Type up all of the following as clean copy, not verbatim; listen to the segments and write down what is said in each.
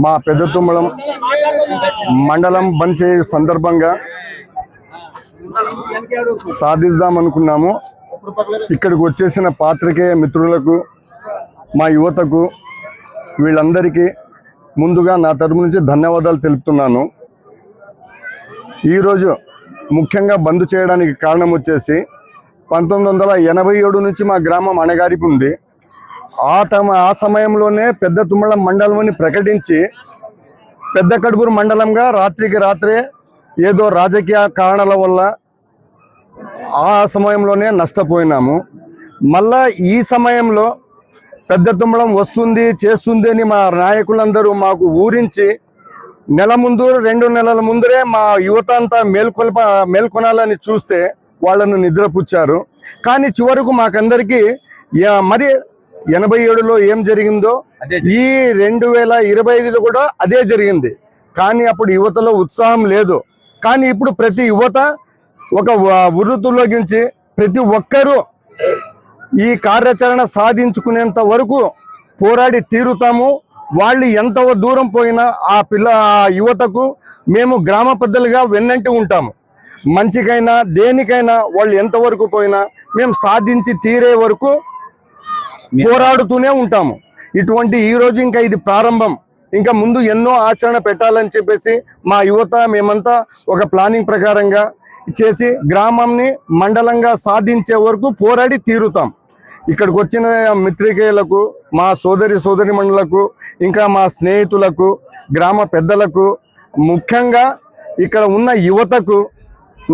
మా పెద్దతుమ్మలం మండలం బంద్ చేయ సందర్భంగా సాధిద్దాం అనుకున్నాము. ఇక్కడికి వచ్చేసిన పాత్రికేయ మిత్రులకు, మా యువతకు, వీళ్ళందరికీ ముందుగా నా తరపు నుంచి ధన్యవాదాలు తెలుపుతున్నాను. ఈరోజు ముఖ్యంగా బంద్ చేయడానికి కారణం వచ్చేసి 1987 నుంచి మా గ్రామం అణగారిపి ఉంది. ఆ సమయంలోనే పెద్ద తుమ్మలం మండలం ప్రకటించి పెద్ద కడుపూరు మండలంగా రాత్రికి రాత్రే ఏదో రాజకీయ కారణాల వల్ల ఆ సమయంలోనే నష్టపోయినాము. మళ్ళా ఈ సమయంలో పెద్ద తుమ్మలం వస్తుంది చేస్తుంది అని మా నాయకులందరూ మాకు ఊరించి నెల ముందు 2 నెలల ముందరే మా యువత అంతా మేల్కొనాలని చూస్తే వాళ్ళను నిద్రపుచ్చారు. కానీ చివరకు మాకందరికీ మరి 87లో ఏం జరిగిందో ఈ 2025లో కూడా అదే జరిగింది. కానీ అప్పుడు యువతలో ఉత్సాహం లేదు. కానీ ఇప్పుడు ప్రతి యువత ఒక వృత్తిలోగించి ప్రతి ఒక్కరూ ఈ కార్యాచరణ సాధించుకునేంత వరకు పోరాడి తీరుతాము. వాళ్ళు ఎంత దూరం పోయినా ఆ యువతకు మేము గ్రామ పెద్దలుగా వెన్నంటి ఉంటాము. మంచికైనా దేనికైనా వాళ్ళు ఎంతవరకు పోయినా మేము సాధించి తీరే వరకు పోరాడుతూనే ఉంటాము. ఇటువంటి ఈరోజు ఇంకా ఇది ప్రారంభం. ఇంకా ముందు ఎన్నో ఆచరణ పెట్టాలని చెప్పేసి మా యువత మేమంతా ఒక ప్లానింగ్ ప్రకారంగా చేసి గ్రామాన్ని మండలంగా సాధించే వరకు పోరాడి తీరుతాం. ఇక్కడికి వచ్చిన మిత్రికేయులకు, మా సోదరిమణులకు, ఇంకా మా స్నేహితులకు, గ్రామ పెద్దలకు, ముఖ్యంగా ఇక్కడ ఉన్న యువతకు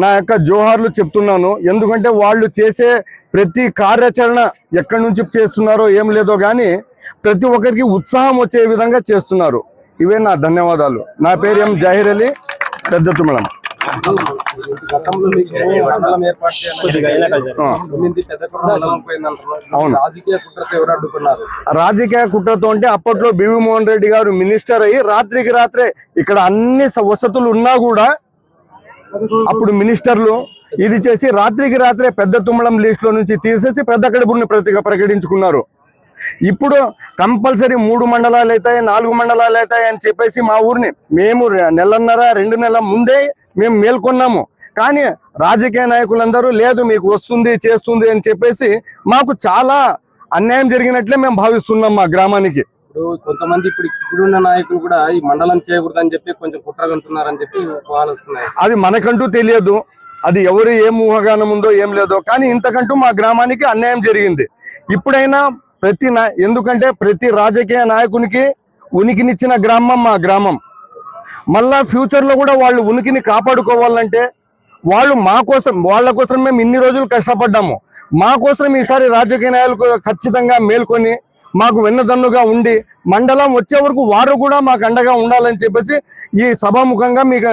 నా యొక్క జోహార్లు చెప్తున్నాను. ఎందుకంటే వాళ్ళు చేసే ప్రతి కార్యాచరణ ఎక్కడి నుంచి చేస్తున్నారో ఏం లేదో కానీ ప్రతి ఒక్కరికి ఉత్సాహం వచ్చే విధంగా చేస్తున్నారు. ఇవే నా ధన్యవాదాలు. నా పేరు ఎం జహీర్ అలీ, పెద్ద తుమ్మలం. అవును, రాజకీయ కుట్రతో అంటే అప్పట్లో బివి మోహన్ రెడ్డి గారు మినిస్టర్ అయ్యి రాత్రికి రాత్రే ఇక్కడ అన్ని వసతులు ఉన్నా కూడా అప్పుడు మినిస్టర్లు ఇది చేసి రాత్రికి రాత్రే పెద్ద తుమ్మలం లిస్ట్ లో నుంచి తీసేసి పెద్ద కడుపుని ప్రకటించుకున్నారు. ఇప్పుడు కంపల్సరీ 3 మండలాలు అవుతాయి, 4 మండలాలు అవుతాయి అని చెప్పేసి మా ఊరిని మేము 1.5-2 నెలల ముందే మేము మేల్కొన్నాము. కానీ రాజకీయ నాయకులందరూ లేదు మీకు వస్తుంది చేస్తుంది అని చెప్పేసి మాకు చాలా అన్యాయం జరిగినట్లే మేము భావిస్తున్నాం మా గ్రామానికి. ఇప్పుడు కొంతమంది ఇప్పుడున్న నాయకులు కూడా ఈ మండలం చేయకూడదని చెప్పి కొంచెం కుట్రగంటున్నారని చెప్పి వాళ్ళు వస్తున్నాయి. అది మనకంటూ తెలియదు, అది ఎవరు ఏం ఊహాగానం ఉందో ఏం లేదో. కానీ ఇంతకంటూ మా గ్రామానికి అన్యాయం జరిగింది. ఇప్పుడైనా ఎందుకంటే ప్రతి రాజకీయ నాయకునికి ఉనికినిచ్చిన గ్రామం మా గ్రామం. మళ్ళా ఫ్యూచర్లో కూడా వాళ్ళు ఉనికిని కాపాడుకోవాలంటే వాళ్ళు వాళ్ళ కోసం మేము ఇన్ని రోజులు కష్టపడ్డాము. మా కోసం ఈసారి రాజకీయ నాయకులు ఖచ్చితంగా మేల్కొని మాకు వెన్నదన్నుగా ఉండి మండలం వచ్చే వరకు వారు కూడా మాకు అండగా ఉండాలని చెప్పేసి ఈ సభాముఖంగా మీకు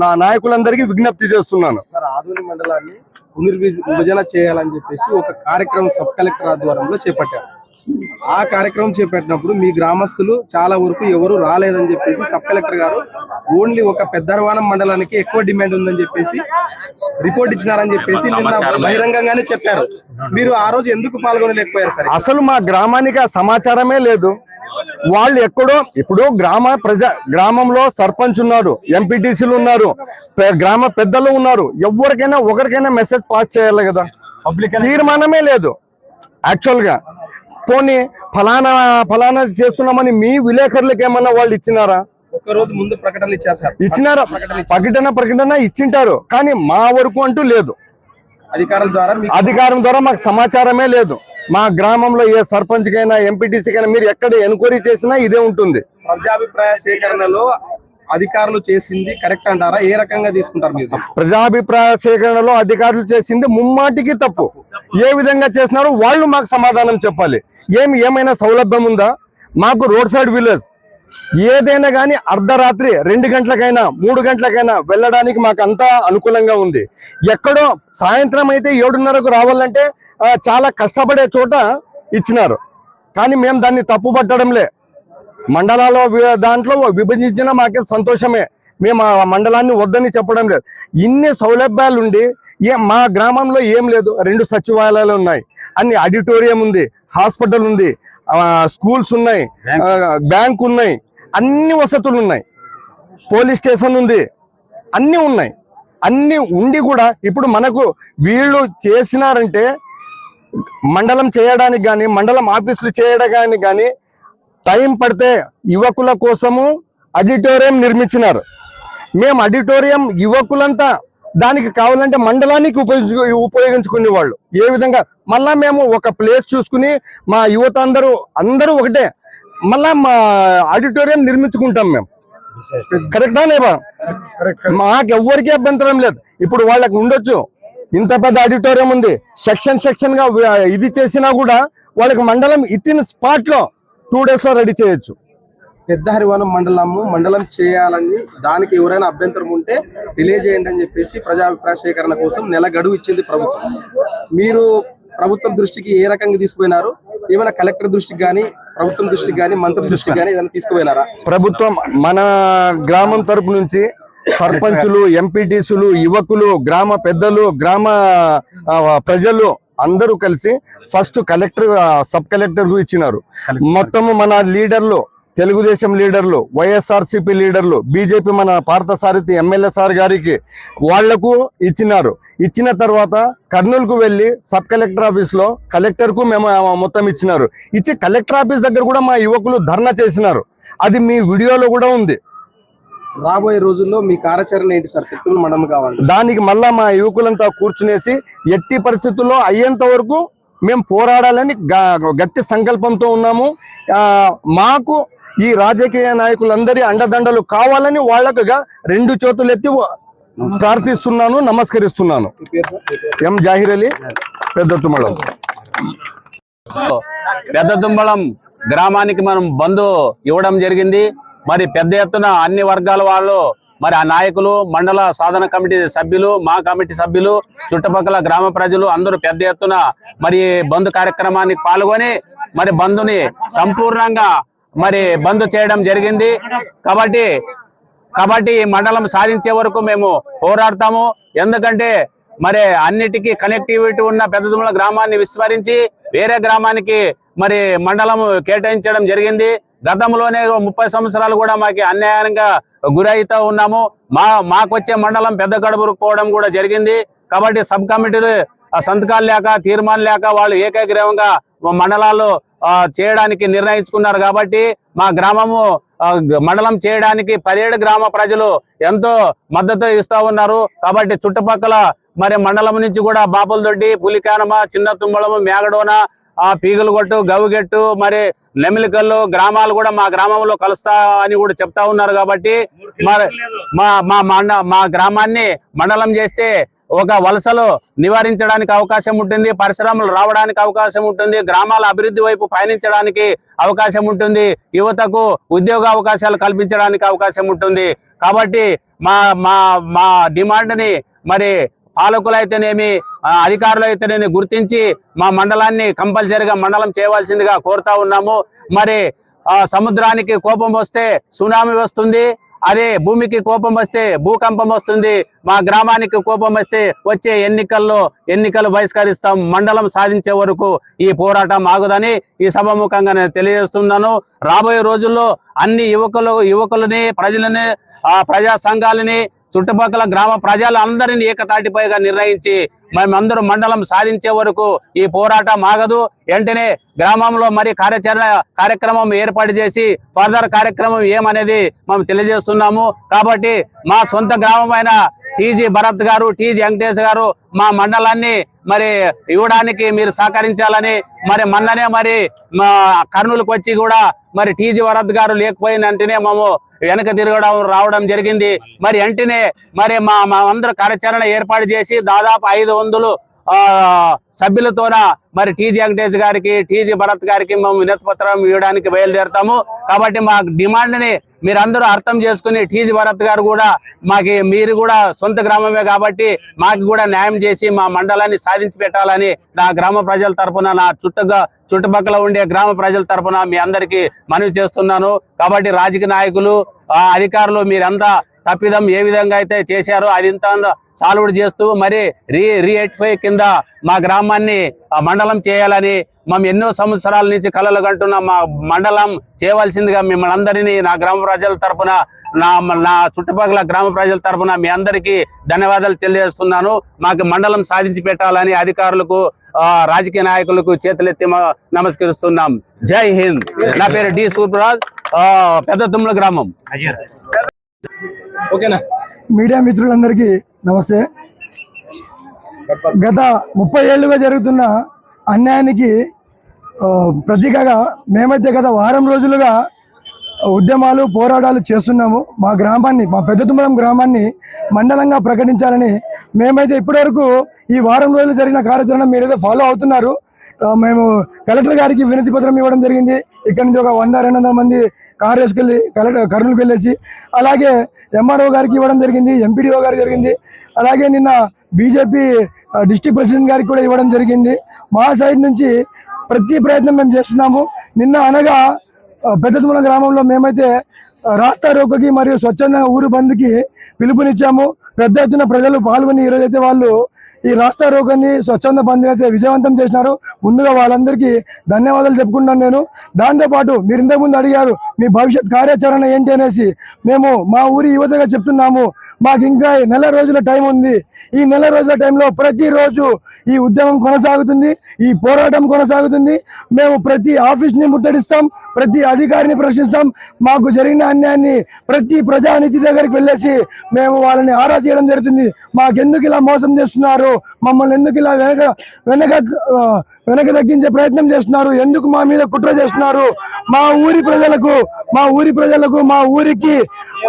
నా నాయకులందరికీ విజ్ఞప్తి చేస్తున్నాను. సార్, ఆదోని మండలాన్ని పునర్విభజన చేయాలని చెప్పేసి ఒక కార్యక్రమం సబ్ కలెక్టర్ ఆధ్వర్యంలో చేపట్టారు. ఆ కార్యక్రమం చేపట్టినప్పుడు మీ గ్రామస్తులు చాలా వరకు ఎవరు రాలేదని చెప్పేసి సబ్ కలెక్టర్ గారు ఓన్లీ ఒక పెద్దరవానం మండలానికి ఎక్కువ డిమాండ్ ఉందని చెప్పేసి రిపోర్ట్ ఇచ్చినారని చెప్పేసి నిన్న బహిరంగంగానే చెప్పారు. మీరు ఆ రోజు ఎందుకు పాల్గొనలేకపోయారు సార్? అసలు మా గ్రామానికి ఆ సమాచారమే లేదు. వాళ్ళు ఎక్కడో ఇప్పుడు గ్రామంలో సర్పంచ్ ఉన్నారు, ఎంపీటీసీలు ఉన్నారు, గ్రామ పెద్దలు ఉన్నారు. ఎవరికైనా ఒకరికైనా మెసేజ్ పాస్ చేయాలి కదా. తీర్మానమే లేదు యాక్చువల్ గా. పోనీ ఫలానా చేస్తున్నామని మీ విలేకరులకు ఏమన్నా వాళ్ళు ఇచ్చినారా? ఒక్కరోజు ముందు ప్రకటన ఇచ్చారు సార్. ఇచ్చినారా? ప్రకటన ఇచ్చింటారు. కానీ మా వరకు అంటూ లేదు. అధికారం ద్వారా మాకు సమాచారమే లేదు. మా గ్రామంలో ఏ సర్పంచ్ కైనా ఎంపీటీసీకైనా మీరు ఎక్కడ ఎన్క్వైరీ చేసినా ఇదే ఉంటుంది. ప్రజాభిప్రాయ సేకరణలో అధికారులు చేసింది కరెక్ట్ అంటారా? ఏ రకంగా తీసుకుంటారు మీరు? ప్రజాభిప్రాయ సేకరణలో అధికారులు చేసింది ముమ్మాటికి తప్పు. ఏ విధంగా చేసినారో వాళ్ళు మాకు సమాధానం చెప్పాలి. ఏమైనా సౌలభ్యం ఉందా? మాకు రోడ్ సైడ్ విలేజ్ ఏదైనా కానీ అర్ధరాత్రి 2 గంటలకైనా 3 గంటలకైనా వెళ్ళడానికి మాకు అంతా అనుకూలంగా ఉంది. ఎక్కడో సాయంత్రం అయితే 7:30కు రావాలంటే చాలా కష్టపడే చోట ఇచ్చినారు. కానీ మేము దాన్ని తప్పు పట్టడంలే. మండలాల దాంట్లో విభజించిన మాకే సంతోషమే. మేము ఆ మండలాన్ని వద్దని చెప్పడం లేదు. ఇన్ని సౌలభ్యాలుండి మా గ్రామంలో ఏం లేదు. 2 సచివాలయాలు ఉన్నాయి, అన్ని ఆడిటోరియం ఉంది, హాస్పిటల్ ఉంది, స్కూల్స్ ఉన్నాయి, బ్యాంక్ ఉన్నాయి, అన్ని వసతులు ఉన్నాయి, పోలీస్ స్టేషన్ ఉంది, అన్నీ ఉన్నాయి. అన్నీ ఉండి కూడా ఇప్పుడు మనకు వీళ్ళు చేసినారంటే మండలం చేయడానికి కానీ మండలం ఆఫీసులు చేయడానికి కానీ టైం పడితే యువకుల కోసము ఆడిటోరియం నిర్మించినారు. మేము ఆడిటోరియం యువకులంతా దానికి కావాలంటే మండలానికి ఉపయోగించుకునే వాళ్ళు. ఏ విధంగా మళ్ళా మేము ఒక ప్లేస్ చూసుకుని మా యువత అందరూ ఒకటే మళ్ళా మా ఆడిటోరియం నిర్మించుకుంటాం మేము. కరెక్టా లేవా? మాకు ఎవ్వరికీ అభ్యంతరం లేదు. ఇప్పుడు వాళ్ళకి ఉండొచ్చు, ఇంత పెద్ద ఆడిటోరియం ఉంది, సెక్షన్ గా ఇది చేసినా కూడా వాళ్ళకి మండలం ఇచ్చిన స్పాట్ లో 2 days లో రెడీ చేయొచ్చు. పెద్ద హరివనం మండలం చేయాలని దానికి ఎవరైనా అభ్యంతరం ఉంటే తెలియజేయండి అని చెప్పేసి ప్రజాభిప్రాయ సేకరణ కోసం నెల గడువు ఇచ్చింది ప్రభుత్వం. మీరు ప్రభుత్వం దృష్టికి ఏ రకంగా తీసుకుపోయినారు? ఏమైనా కలెక్టర్ దృష్టికి కానీ ప్రభుత్వం దృష్టికి కానీ మంత్రి దృష్టికి కానీ ఏదైనా తీసుకుపోయినారా? ప్రభుత్వం మన గ్రామం తరపు నుంచి సర్పంచులు, ఎంపీటీసులు, యువకులు, గ్రామ పెద్దలు, గ్రామ ప్రజలు అందరూ కలిసి ఫస్ట్ కలెక్టర్, సబ్ కలెక్టర్ ఇచ్చినారు. మొత్తము మన లీడర్లు, తెలుగుదేశం లీడర్లు, వైఎస్ఆర్సీపీ లీడర్లు, బీజేపీ మన పార్థసారథి ఎమ్మెల్యే సార్ గారికి వాళ్లకు ఇచ్చినారు. ఇచ్చిన తర్వాత కర్నూలుకు వెళ్ళి సబ్ కలెక్టర్ ఆఫీస్ లో కలెక్టర్ కు మేము మొత్తం ఇచ్చినారు. ఇచ్చి కలెక్టర్ ఆఫీస్ దగ్గర కూడా మా యువకులు ధర్నా చేసినారు. అది మీ వీడియోలో కూడా ఉంది. రాబోయే రోజుల్లో మీ కార్యాచరణ ఏంటి సార్? తిరుమల మండలం కావాలి, దానికి మళ్ళా మా యువకులంతా కూర్చునేసి ఎట్టి పరిస్థితుల్లో అయ్యేంత వరకు మేము పోరాడాలని గట్టి సంకల్పంతో ఉన్నాము. మాకు ఈ రాజకీయ నాయకులందరి అండదండలు కావాలని వాళ్ళకు 2 చేతులు ఎత్తి ప్రార్థిస్తున్నాను, నమస్కరిస్తున్నాను. ఎం జాహిర్ అలీ, పెద్ద తుమ్మలం. పెద్ద తుమ్మలం గ్రామానికి మనం బంధు ఇవ్వడం జరిగింది. మరి పెద్ద ఎత్తున అన్ని వర్గాల వాళ్ళు, మరి ఆ నాయకులు, మండల సాధన కమిటీ సభ్యులు, మా కమిటీ సభ్యులు, చుట్టుపక్కల గ్రామ ప్రజలు అందరూ పెద్ద ఎత్తున మరి బంధు కార్యక్రమానికి పాల్గొని మరి బంధుని సంపూర్ణంగా మరి బంద్ చేయడం జరిగింది. కాబట్టి ఈ మండలం సాధించే వరకు మేము పోరాడతాము. ఎందుకంటే మరి అన్నిటికీ కనెక్టివిటీ ఉన్న పెద్ద తుమ్మల గ్రామాన్ని విస్మరించి వేరే గ్రామానికి మరి మండలం కేటాయించడం జరిగింది. గతంలోనే 30 సంవత్సరాలు కూడా మాకు అన్యాయంగా గురైతే ఉన్నాము. మాకొచ్చే మండలం పెద్ద గడుపుకోవడం కూడా జరిగింది. కాబట్టి సబ్ కమిటీలు సంతకాలు లేక, తీర్మానం లేక వాళ్ళు ఏకగ్రీవంగా మండలాలు చేయడానికి నిర్ణయించుకున్నారు. కాబట్టి మా గ్రామము మండలం చేయడానికి 17 గ్రామ ప్రజలు ఎంతో మద్దతు ఇస్తా ఉన్నారు. కాబట్టి చుట్టుపక్కల మరి మండలం నుంచి కూడా బాపులదొడ్డి, పులికానమ, చిన్న తుమ్మలము, మేగడోన, పీగులగొట్టు, గవిగెట్టు, మరి నెమిలికల్లు గ్రామాలు కూడా మా గ్రామంలో కలుస్తా అని కూడా చెప్తా ఉన్నారు. కాబట్టి మరి మా గ్రామాన్ని మండలం చేస్తే ఒక వలసలు నివారించడానికి అవకాశం ఉంటుంది, పరిశ్రమలు రావడానికి అవకాశం ఉంటుంది, గ్రామాల అభివృద్ధి వైపు పయనించడానికి అవకాశం ఉంటుంది, యువతకు ఉద్యోగ అవకాశాలు కల్పించడానికి అవకాశం ఉంటుంది. కాబట్టి మా డిమాండ్ ని మరి పాలకులైతేనేమి, అధికారులు అయితేనేమి గుర్తించి మా మండలాన్ని కంపల్సరీగా మండలం చేయవలసిందిగా కోరుతా ఉన్నాము. మరి సముద్రానికి కోపం వస్తే సునామీ వస్తుంది, అదే భూమికి కోపం వస్తే భూకంపం వస్తుంది. మా గ్రామానికి కోపం వస్తే వచ్చే ఎన్నికలు బహిష్కరిస్తాం. మండలం సాధించే వరకు ఈ పోరాటం ఆగుదని ఈ సభాముఖంగా నేను తెలియజేస్తున్నాను. రాబోయే రోజుల్లో అన్ని యువకులని, ప్రజలని, ప్రజా సంఘాలని, చుట్టుపక్కల గ్రామ ప్రజలందరినీ ఏకతాటిపైగా నిర్ణయించి మేమందరూ మండలం సాధించే వరకు ఈ పోరాటం ఆగదు. వెంటనే గ్రామంలో మరి కార్యక్రమం ఏర్పాటు చేసి ఫర్దర్ కార్యక్రమం ఏమనేది మనం తెలియజేస్తున్నాము. కాబట్టి మా సొంత గ్రామమైన టీజీ భరత్ గారు, టీజీ వెంకటేష్ గారు మా మండలాన్ని మరి ఇవ్వడానికి మీరు సహకరించాలని, మరి మొన్ననే మరి మా కర్నూలుకు వచ్చి కూడా మరి టీజీ భరత్ గారు లేకపోయినంటేనే మేము వెనక రావడం జరిగింది. మరి వెంటనే మరి మా అందరూ కార్యాచరణ ఏర్పాటు చేసి దాదాపు 500 సభ్యులతోన మరి టీజీ వెంకటేష్ గారికి, టీజీ భరత్ గారికి మేము వినతి పత్రం ఇవ్వడానికి బయలుదేరుతాము. కాబట్టి మా డిమాండ్ ని మీరందరూ అర్థం చేసుకుని టీజీ భరత్ గారు కూడా మీరు కూడా సొంత గ్రామమే కాబట్టి మాకు కూడా న్యాయం చేసి మా మండలాన్ని సాధించి పెట్టాలని నా గ్రామ ప్రజల తరఫున, నా చుట్టుపక్కల ఉండే గ్రామ ప్రజల తరఫున మీ అందరికీ మనవి చేస్తున్నాను. కాబట్టి రాజకీయ నాయకులు, అధికారులు మీరంతా తప్పిదం ఏ విధంగా అయితే చేశారో అది ఇంత సాల్వ్ చేస్తూ మరి రీ85 కింద మా గ్రామాన్ని మండలం చేయాలని మేము ఎన్నో సంవత్సరాల నుంచి కలలు కంటున్న మా మండలం చేయవలసిందిగా మిమ్మల్ని అందరినీ నా గ్రామ ప్రజల తరపున నా చుట్టుపక్కల గ్రామ ప్రజల తరపున మీ అందరికీ ధన్యవాదాలు తెలియజేస్తున్నాను. మాకు మండలం సాధించి పెట్టాలని అధికారులకు రాజకీయ నాయకులకు చేతులెత్తి నమస్కరిస్తున్నాం. జై హింద్. నా పేరు డి సూర్యరాజ్, పెద్ద తుమ్మల గ్రామం. ఓకేనా? మీడియా మిత్రులందరికీ నమస్తే. గత 30 ఏళ్లుగా జరుగుతున్న అన్యాయానికి ప్రతీకగా మేమైతే గత వారం రోజులుగా ఉద్యమాలు పోరాటాలు చేస్తున్నాము. మా గ్రామాన్ని, మా పెద్ద తుమ్మలం గ్రామాన్ని మండలంగా ప్రకటించాలని మేమైతే ఇప్పటివరకు ఈ వారం రోజులు జరిగిన కార్యాచరణ మీరైతే ఫాలో అవుతున్నారు. మేము కలెక్టర్ గారికి వినతి పత్రం ఇవ్వడం జరిగింది. ఇక్కడి నుంచి ఒక 100-200 మంది కారు వేసుకెళ్ళి కర్నూలుకి వెళ్ళేసి, అలాగే ఎంఆర్ఓ గారికి ఇవ్వడం జరిగింది, ఎంపీడీఓ గారికి జరిగింది, అలాగే నిన్న బీజేపీ డిస్ట్రిక్ట్ ప్రెసిడెంట్ గారికి కూడా ఇవ్వడం జరిగింది. మా సైడ్ నుంచి ప్రతి ప్రయత్నం మేము చేస్తున్నాము. నిన్న అనగా పెద్ద తుమ్మల గ్రామంలో మేమైతే రాస్తా రోకోకి మరియు స్వచ్ఛంద ఊరు బంద్కి పిలుపునిచ్చాము. పెద్ద ఎత్తున ప్రజలు పాల్గొని ఈరోజైతే వాళ్ళు ఈ రాస్తా రోకోని స్వచ్ఛంద బంద్ని అయితే విజయవంతం చేసినారు. ముందుగా వాళ్ళందరికీ ధన్యవాదాలు చెప్పుకుంటాను నేను. దాంతోపాటు మీరు ఇంతకుముందు అడిగారు మీ భవిష్యత్ కార్యాచరణ ఏంటి అనేసి. మేము మా ఊరి యువతగా చెప్తున్నాము, మాకు ఇంకా నెల రోజుల టైం ఉంది. ఈ నెల రోజుల టైంలో ప్రతిరోజు ఈ ఉద్యమం కొనసాగుతుంది, ఈ పోరాటం కొనసాగుతుంది. మేము ప్రతి ఆఫీస్ని ముట్టడిస్తాం, ప్రతి అధికారిని ప్రశ్నిస్తాం. మాకు జరిగిన అన్యాయాన్ని ప్రతి ప్రజానిధి దగ్గరికి వెళ్ళేసి మేము వాళ్ళని ఆరా తీయడం జరుగుతుంది. మాకెందుకు ఇలా మోసం చేస్తున్నారు, మమ్మల్ని ఎందుకు ఇలా వెనక తగ్గించే ప్రయత్నం చేస్తున్నారు, ఎందుకు మా మీద కుట్ర చేస్తున్నారు, మా ఊరి ప్రజలకు మా ఊరికి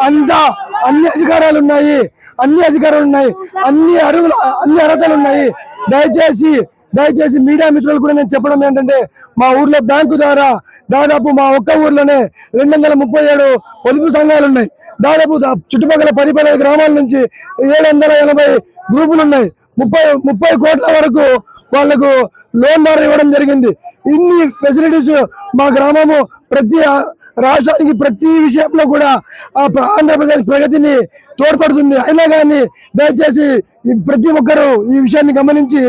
అన్ని అధికారాలు ఉన్నాయి, అన్ని అర్హతలు ఉన్నాయి. దయచేసి మీడియా మిత్రులు కూడా నేను చెప్పడం ఏంటంటే, మా ఊర్లో బ్యాంకు ద్వారా దాదాపు మా ఒక్క ఊర్లోనే 237 పొదుపు సంఘాలు ఉన్నాయి. దాదాపు చుట్టుపక్కల 10 గ్రామాల నుంచి 780 గ్రూపులు ఉన్నాయి. 30 కోట్ల వరకు వాళ్లకు లోన్ ద్వారా ఇవ్వడం జరిగింది. ఇన్ని ఫెసిలిటీస్ మా గ్రామము ప్రతి రాష్ట్రానికి ప్రతి విషయంలో కూడా ఆంధ్రప్రదేశ్ ప్రగతిని తోడ్పడుతుంది. అయినా కానీ దయచేసి ప్రతి ఒక్కరూ ఈ విషయాన్ని గమనించి,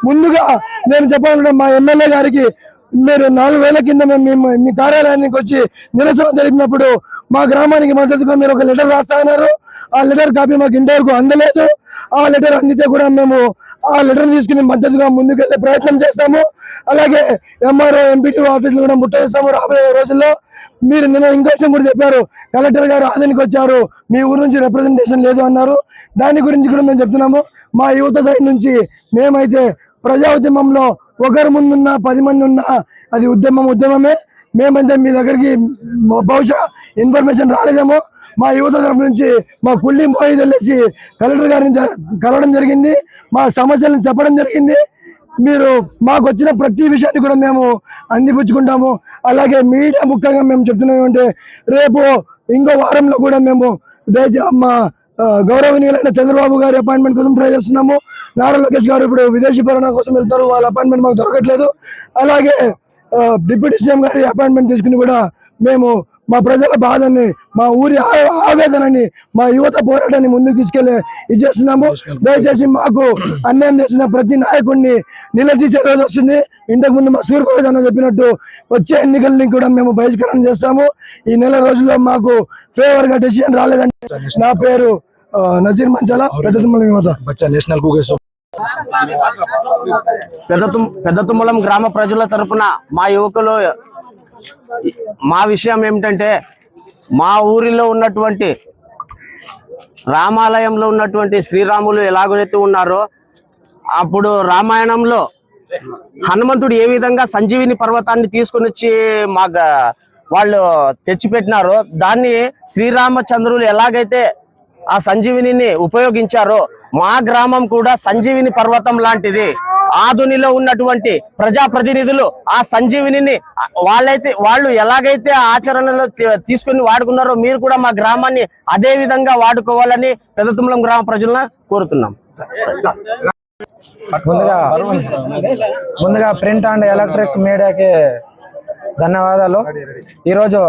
ముందుగా నేను చెప్పాలంటే మా ఎమ్మెల్యే గారికి, మీరు 4 వేల కింద మేము మీ కార్యాలయానికి వచ్చి నిరసన జరిపినప్పుడు మా గ్రామానికి మద్దతుగా మీరు ఒక లెటర్ రాస్తాన్నారు. ఆ లెటర్ కాపీ మాకు ఇంతవరకు అందలేదు. ఆ లెటర్ అందితే కూడా మేము ఆ లెటర్ తీసుకుని మద్దతుగా ముందుకెళ్లే ప్రయత్నం చేస్తాము. అలాగే ఎంఆర్ఓ ఎంపీటీ ఆఫీసులు కూడా ముట్టడిస్తాము రాబోయే రోజుల్లో. మీరు నిన్న ఇంకో విషయం కూడా చెప్పారు, కలెక్టర్ గారు ఆదానికి వచ్చారు, మీ ఊరు నుంచి రిప్రజెంటేషన్ లేదు అన్నారు. దాని గురించి కూడా మేము చెప్తున్నాము. మా యువత సైడ్ నుంచి మేమైతే ప్రజా ఉద్యమంలో ఒకరు ముందున్న 10 మంది ఉన్నా అది ఉద్యమమే. మేమైతే మీ దగ్గరికి బహుశా ఇన్ఫర్మేషన్ రాలేదేమో. మా యువత తరఫు నుంచి మా కుళ్ళి మోయి వెళ్ళేసి కలెక్టర్ గారిని కలవడం జరిగింది, మా సమస్యలను చెప్పడం జరిగింది. మీరు మాకు వచ్చిన ప్రతి విషయాన్ని కూడా మేము అందిపుచ్చుకుంటాము. అలాగే మీడియా ముఖ్యంగా మేము చెప్తున్నాం అంటే, రేపు ఇంకో వారంలో కూడా మేము మా గౌరవనీయులైన చంద్రబాబు గారి అపాయింట్మెంట్ కోసం ట్రై చేస్తున్నాము. నారా లోకేష్ గారు ఇప్పుడు విదేశీ పర్యటన కోసం వెళ్తారు, వాళ్ళ అపాయింట్మెంట్ మాకు దొరకట్లేదు. అలాగే డిప్యూటీ సీఎం గారి అపాయింట్మెంట్ తీసుకుని కూడా మేము మా ప్రజల బాధని, మా ఊరి ఆవేదనని, మా యువత పోరాటాన్ని ముందుకు తీసుకెళ్లే ఇచ్చేస్తున్నాము. దయచేసి మాకు అన్యాయం చేసిన ప్రతి నాయకుడిని నిలదీసే రోజు వస్తుంది. ఇంతకుముందు మా సూర్యప్రకాష్ అన్న చెప్పినట్టు వచ్చే ఎన్నికల్ని కూడా మేము బహిష్కరణ చేస్తాము. ఈ నెల రోజుల్లో మాకు ఫేవర్ గా డెసిషన్ రాలేదంటే, నా పేరు నజీర్ మంచాల, పెద్ద తుమ్మలం యువత. పెద్ద తుమ్మలం గ్రామ ప్రజల తరపున మా యువకులు మా విషయం ఏమిటంటే, మా ఊరిలో ఉన్నటువంటి రామాలయంలో ఉన్నటువంటి శ్రీరాములు ఎలాగైతే ఉన్నారో, అప్పుడు రామాయణంలో హనుమంతుడు ఏ విధంగా సంజీవిని పర్వతాన్ని తీసుకొని వచ్చి వాళ్ళు తెచ్చిపెట్టినారో, దాన్ని శ్రీరామచంద్రులు ఎలాగైతే ఆ సంజీవిని ఉపయోగించారో, మా గ్రామం కూడా సంజీవిని పర్వతం లాంటిది. ఆధునిలో ఉన్నటువంటి ప్రజాప్రతినిధులు ఆ సంజీవిని వాళ్ళు ఎలాగైతే ఆచరణలో తీసుకుని వాడుకున్నారో, మీరు కూడా మా గ్రామాన్ని అదే విధంగా వాడుకోవాలని పెద్ద తుమ్మలం గ్రామ ప్రజలను కోరుతున్నాం. ముందుగా ప్రింట్ అండ్ ఎలక్ట్రిక్ మీడియాకి ధన్యవాదాలు. ఈరోజు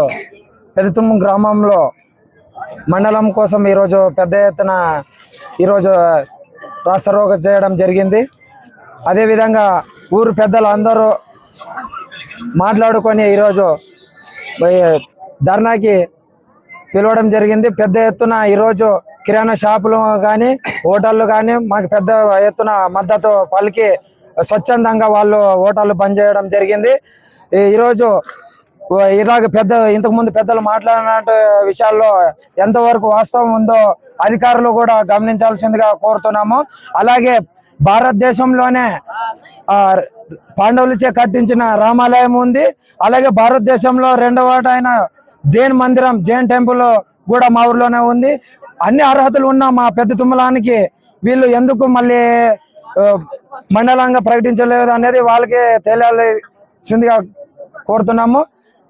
పెద్ద తుమ్మలం గ్రామంలో మండలం కోసం ఈరోజు పెద్ద ఎత్తున ఈరోజు రాస్తారోకో చేయడం జరిగింది. అదేవిధంగా ఊరు పెద్దలు అందరూ మాట్లాడుకొని ఈరోజు ధర్నాకి పిలవడం జరిగింది. పెద్ద ఎత్తున ఈరోజు కిరాణా షాపులు కానీ హోటళ్ళు కానీ మాకు పెద్ద ఎత్తున మద్దతు పలికి స్వచ్ఛందంగా వాళ్ళు హోటళ్ళు బంద్ చేయడం జరిగింది. ఈరోజు ఇలాగ ఇంతకుముందు పెద్దలు మాట్లాడిన విషయాల్లో ఎంతవరకు వాస్తవం ఉందో అధికారులు కూడా గమనించాల్సిందిగా కోరుతున్నాము. అలాగే భారతదేశంలోనే పాండవులచే కట్టించిన రామాలయం ఉంది. అలాగే భారతదేశంలో రెండవ అయిన జైన్ మందిరం, జైన్ టెంపుల్ కూడా మా ఊర్లోనే ఉంది. అన్ని అర్హతలు ఉన్న మా పెద్ద తుమ్మలానికి వీళ్ళు ఎందుకు మళ్ళీ మండలంగా ప్రకటించలేదు అనేది వాళ్ళకి తెలియాల్సిందిగా కోరుతున్నాము.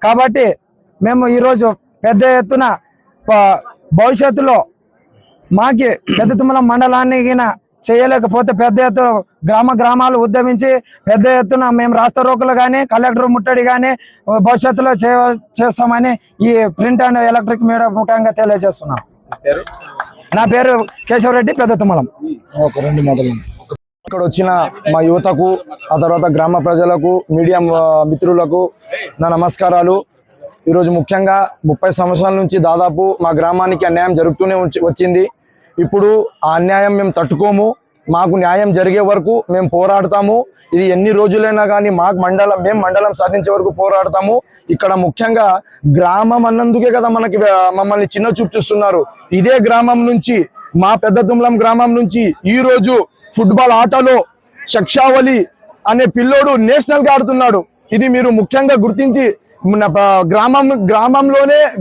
కాబట్టి మేము ఈరోజు పెద్ద ఎత్తున భవిష్యత్తులో మాకి పెద్ద తుమ్మలం మండలాన్ని చేయలేకపోతే పెద్ద ఎత్తున గ్రామాలు ఉద్యమించి పెద్ద ఎత్తున మేము రాస్తారోకలు కానీ కలెక్టర్ ముట్టడి కానీ భవిష్యత్తులో చేస్తామని ఈ ప్రింట్ అండ్ ఎలక్ట్రిక్ మీడియా ముఖ్యంగా తెలియజేస్తున్నాం. నా పేరు కేశవరెడ్డి, పెద్ద తుమ్మలం. ఇక్కడ వచ్చిన మా యువతకు, ఆ తర్వాత గ్రామ ప్రజలకు, మీడియా మిత్రులకు నా నమస్కారాలు. ఈరోజు ముఖ్యంగా 30 సంవత్సరాల నుంచి దాదాపు మా గ్రామానికి అన్యాయం జరుగుతూనే వచ్చింది. ఇప్పుడు ఆ అన్యాయం మేము తట్టుకోము. మాకు న్యాయం జరిగే వరకు మేము పోరాడతాము. ఇది ఎన్ని రోజులైనా కానీ మేము మండలం సాధించే వరకు పోరాడతాము. ఇక్కడ ముఖ్యంగా గ్రామం అన్నందుకే కదా మమ్మల్ని చిన్న చూపు చూస్తున్నారు. ఇదే గ్రామం నుంచి, మా పెద్ద తుమ్మలం గ్రామం నుంచి ఈరోజు ఫుట్బాల్ ఆటలో శక్షావలి అనే పిల్లోడు నేషనల్ గా ఆడుతున్నాడు. ఇది మీరు ముఖ్యంగా గుర్తించి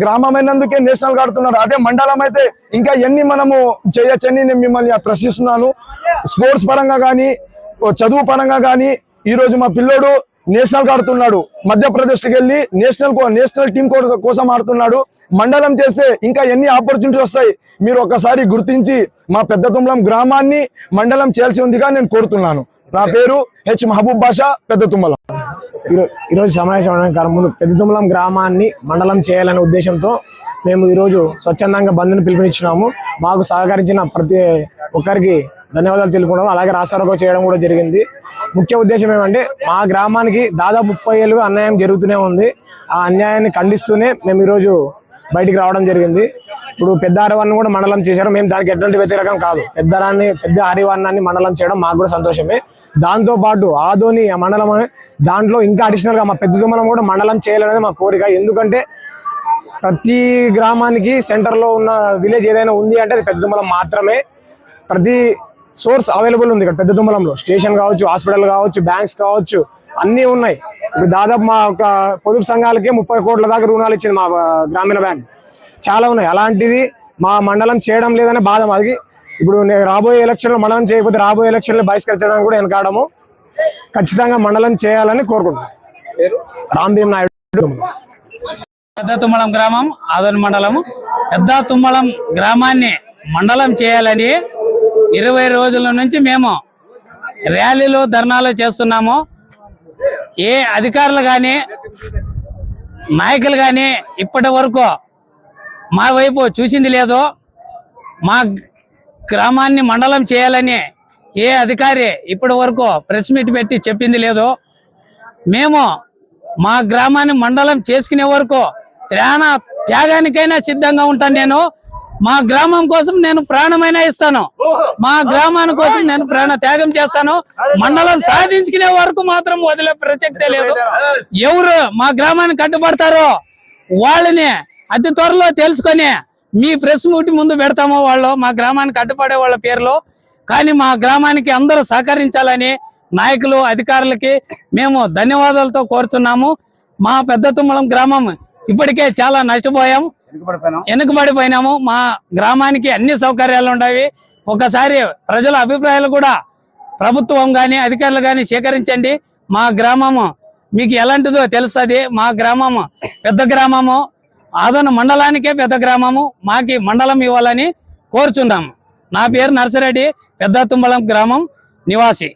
గ్రామమైనందుకే నేషనల్ గా ఆడుతున్నారు. అదే మండలం అయితే ఇంకా ఎన్ని మనము చేయొచ్చని నేను మిమ్మల్ని ప్రశ్నిస్తున్నాను. స్పోర్ట్స్ పరంగా కానీ, చదువు పరంగా కానీ ఈరోజు మా పిల్లోడు నేషనల్ గా ఆడుతున్నాడు. మధ్యప్రదేశ్కి వెళ్ళి నేషనల్ టీం కోసం ఆడుతున్నాడు. మండలం చేస్తే ఇంకా ఎన్ని ఆపర్చునిటీస్ వస్తాయి మీరు ఒకసారి గుర్తించి మా పెద్ద తుమ్మలం గ్రామాన్ని మండలం చేయాల్సి ఉందిగా నేను కోరుతున్నాను. నా పేరు హెచ్ మహబూబ్ బాషా, పెద్ద తుమ్మలం. ఈరోజు సమావేశం ముందు పెద్ద తుమ్మలం గ్రామాన్ని మండలం చేయాలనే ఉద్దేశంతో మేము ఈరోజు స్వచ్ఛందంగా బంద్ను పిలుపునిచ్చినాము. మాకు సహకరించిన ప్రతి ఒక్కరికి ధన్యవాదాలు తెలుపుకోవడం, అలాగే రాస్తారోకో చేయడం కూడా జరిగింది. ముఖ్య ఉద్దేశం ఏమంటే మా గ్రామానికి దాదాపు 30 ఏళ్ళుగా అన్యాయం జరుగుతూనే ఉంది. ఆ అన్యాయాన్ని ఖండిస్తూనే మేము ఈరోజు బయటికి రావడం జరిగింది. ఇప్పుడు పెద్ద ఆరివాన్ని కూడా మండలం చేశారు. మేము దానికి ఎటువంటి వ్యతిరేకం కాదు. పెద్ద ఆరివాన్ని మండలం చేయడం మాకు కూడా సంతోషమే. దాంతో పాటు ఆదోని ఆ మండలం దాంట్లో ఇంకా అడిషనల్ గా మా పెద్ద తుమ్మలం కూడా మండలం చేయాలనేది మా కోరిక. ఎందుకంటే ప్రతి గ్రామానికి సెంటర్ లో ఉన్న విలేజ్ ఏదైనా ఉంది అంటే అది పెద్ద తుమ్మలం మాత్రమే. ప్రతి సోర్స్ అవైలబుల్ ఉంది ఇక్కడ పెద్ద తుమ్మలంలో. స్టేషన్ కావచ్చు, హాస్పిటల్ కావచ్చు, బ్యాంక్స్ కావచ్చు, అన్నీ ఉన్నాయి. ఇప్పుడు దాదాపు మా ఒక పొదుపు సంఘాలకే 30 కోట్ల దాకా రుణాలు ఇచ్చింది మా గ్రామీణ బ్యాంక్. చాలా ఉన్నాయి. అలాంటిది మా మండలం చేయడం లేదనే బాధ మాది. ఇప్పుడు రాబోయే ఎలక్షన్లో మండలం చేయకపోతే రాబోయే ఎలక్షన్లో బహిష్కరించడానికి కూడా వెనకాడము. ఖచ్చితంగా మండలం చేయాలని కోరుకుంటున్నాం. రాంభీం నాయుడు, పెద్ద తుమ్మలం గ్రామం, ఆదోని మండలం. పెద్ద తుమ్మలం గ్రామాన్ని మండలం చేయాలని 20 రోజుల నుంచి మేము ర్యాలీలు, ధర్నాలు చేస్తున్నాము. ఏ అధికారులు కానీ, నాయకులు కానీ ఇప్పటి వరకు మా వైపు చూసింది లేదు. మా గ్రామాన్ని మండలం చేయాలని ఏ అధికారి ఇప్పటి వరకు ప్రెస్ మీట్ పెట్టి చెప్పింది లేదు. మేము మా గ్రామాన్ని మండలం చేసుకునే వరకు త్యాగానికైనా సిద్ధంగా ఉంటాను. నేను మా గ్రామం కోసం నేను ప్రాణమైనా ఇస్తాను. మా గ్రామాని కోసం నేను ప్రాణ త్యాగం చేస్తాను. మండలం సాధించుకునే వరకు మాత్రం వదిలే ప్రసక్తే లేదు. ఎవరు మా గ్రామాన్ని కట్టుబడతారో వాళ్ళని అతి త్వరలో తెలుసుకొని మీ ప్రెస్ మీట్ ముందు పెడతామో వాళ్ళు మా గ్రామానికి కట్టుబడే వాళ్ళ పేర్లు. కానీ మా గ్రామానికి అందరూ సహకరించాలని నాయకులు, అధికారులకి మేము ధన్యవాదాలతో కోరుతున్నాము. మా పెద్ద తుమ్మలం గ్రామం ఇప్పటికే చాలా నష్టపోయాం, వెనుకబడిపోయినాము. మా గ్రామానికి అన్ని సౌకర్యాలు ఉండవి. ఒకసారి ప్రజల అభిప్రాయాలు కూడా ప్రభుత్వం కానీ, అధికారులు కానీ సేకరించండి. మా గ్రామము మీకు ఎలాంటిదో తెలుస్తుంది. మా గ్రామము పెద్ద గ్రామము, ఆదోని మండలానికే పెద్ద గ్రామము. మాకి మండలం ఇవ్వాలని కోరుచున్నాము. నా పేరు నర్సిరెడ్డి, పెద్ద తుమ్మలం గ్రామం నివాసి.